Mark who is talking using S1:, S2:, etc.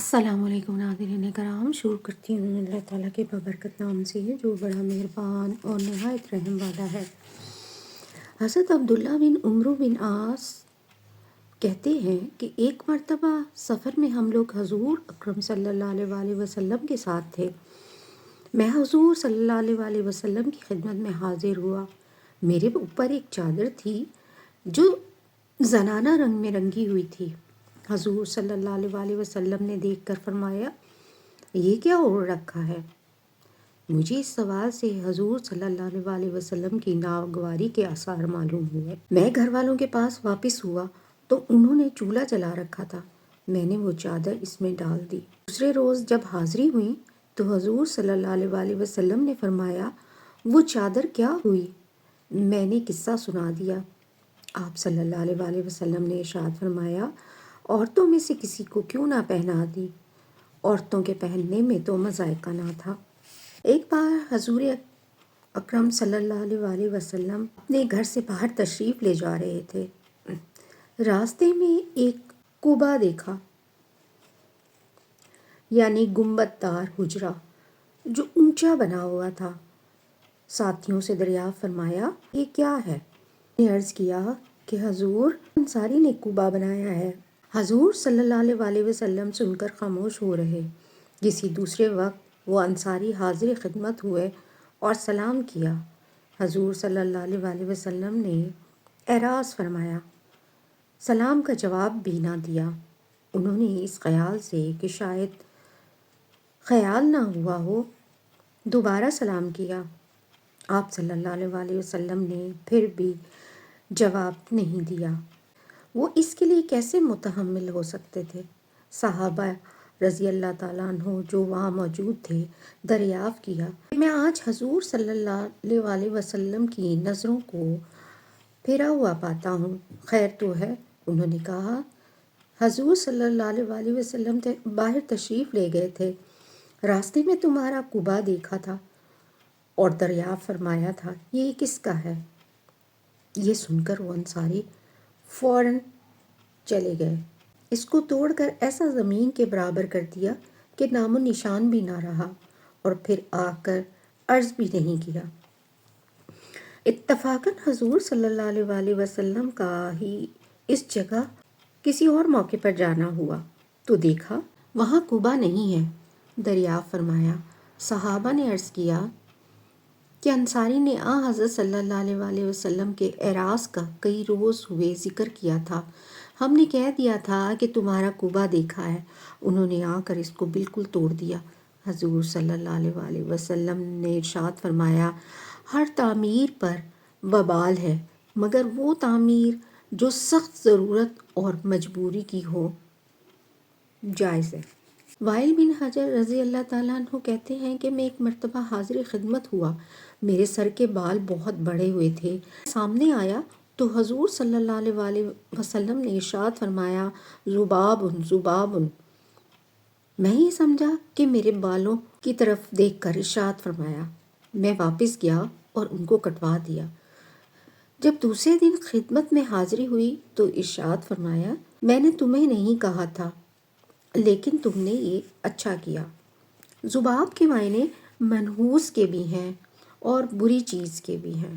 S1: السلام علیکم ناظرین کرام، شروع کرتی ہوں اللہ تعالیٰ کے بابرکت نام سے جو بڑا مہربان اور نہایت رحم والا ہے۔ حضرت عبداللہ بن عمرو بن عاص کہتے ہیں کہ ایک مرتبہ سفر میں ہم لوگ حضور اکرم صلی اللہ علیہ وآلہ وسلم کے ساتھ تھے۔ میں حضور صلی اللہ علیہ وآلہ وسلم کی خدمت میں حاضر ہوا۔ میرے اوپر ایک چادر تھی جو زنانہ رنگ میں رنگی ہوئی تھی۔ حضور صلی اللہ علیہ وآلہ وسلم نے دیکھ کر فرمایا، یہ کیا اوڑھ رکھا ہے؟ مجھے اس سوال سے حضور صلی اللہ علیہ وآلہ وسلم کی ناگواری کے آثار معلوم ہوئے۔ میں گھر والوں کے پاس واپس ہوا تو انہوں نے چولہا جلا رکھا تھا۔ میں نے وہ چادر اس میں ڈال دی۔ دوسرے روز جب حاضری ہوئی تو حضور صلی اللہ علیہ وآلہ وسلم نے فرمایا، وہ چادر کیا ہوئی؟ میں نے قصہ سنا دیا۔ آپ صلی اللہ علیہ وآلہ وسلم نے ارشاد فرمایا، عورتوں میں سے کسی کو کیوں نہ پہنا دی؟ عورتوں کے پہننے میں تو مذائقہ نہ تھا۔ ایک بار حضور اکرم صلی اللہ علیہ وآلہ وسلم اپنے گھر سے باہر تشریف لے جا رہے تھے۔ راستے میں ایک قبہ دیکھا، یعنی گنبد دار حجرہ جو اونچا بنا ہوا تھا۔ ساتھیوں سے دریافت فرمایا، یہ کیا ہے؟ نے عرض کیا کہ حضور انصاری نے قبہ بنایا ہے۔ حضور صلی اللہ علیہ وآلہ وسلم سن کر خاموش ہو رہے۔ کسی دوسرے وقت وہ انصاری حاضر خدمت ہوئے اور سلام کیا۔ حضور صلی اللہ علیہ وآلہ وسلم نے اعراض فرمایا، سلام کا جواب بھی نہ دیا۔ انہوں نے اس خیال سے کہ شاید خیال نہ ہوا ہو دوبارہ سلام کیا۔ آپ صلی اللہ علیہ وآلہ وسلم نے پھر بھی جواب نہیں دیا۔ وہ اس کے لیے کیسے متحمل ہو سکتے تھے؟ صحابہ رضی اللہ تعالیٰ عنہ جو وہاں موجود تھے دریافت کیا کہ میں آج حضور صلی اللہ علیہ وآلہ وسلم کی نظروں کو پھرا ہوا پاتا ہوں، خیر تو ہے؟ انہوں نے کہا، حضور صلی اللہ علیہ وآلہ وسلم باہر تشریف لے گئے تھے، راستے میں تمہارا قبہ دیکھا تھا اور دریافت فرمایا تھا، یہ کس کا ہے؟ یہ سن کر وہ انصاری فوراً چلے گئے، اس کو توڑ کر ایسا زمین کے برابر کر دیا کہ نام و نشان بھی نہ رہا، اور پھر آ کر عرض بھی نہیں کیا۔ اتفاقاً حضور صلی اللہ علیہ وآلہ وسلم کا ہی اس جگہ کسی اور موقع پر جانا ہوا تو دیکھا وہاں قبہ نہیں ہے۔ دریافت فرمایا۔ صحابہ نے عرض کیا کہ انصاری نے حضرت صلی اللہ علیہ وآلہ وسلم کے اعراض کا کئی روز ہوئے ذکر کیا تھا، ہم نے کہہ دیا تھا کہ تمہارا قبہ دیکھا ہے، انہوں نے آ کر اس کو بالکل توڑ دیا۔ حضور صلی اللہ علیہ وآلہ وسلم نے ارشاد فرمایا، ہر تعمیر پر وبال ہے مگر وہ تعمیر جو سخت ضرورت اور مجبوری کی ہو جائز ہے۔ وائل بن حجر رضی اللہ تعالیٰ عنہ کہتے ہیں کہ میں ایک مرتبہ حاضر خدمت ہوا، میرے سر کے بال بہت بڑھے ہوئے تھے۔ سامنے آیا تو حضور صلی اللہ علیہ وآلہ وسلم نے ارشاد فرمایا، ذباب ذباب۔ میں یہ سمجھا کہ میرے بالوں کی طرف دیکھ کر ارشاد فرمایا۔ میں واپس گیا اور ان کو کٹوا دیا۔ جب دوسرے دن خدمت میں حاضری ہوئی تو ارشاد فرمایا، میں نے تمہیں نہیں کہا تھا لیکن تم نے یہ اچھا کیا۔ ذباب کے معنی منحوس کے بھی ہیں اور بری چیز کے بھی ہیں۔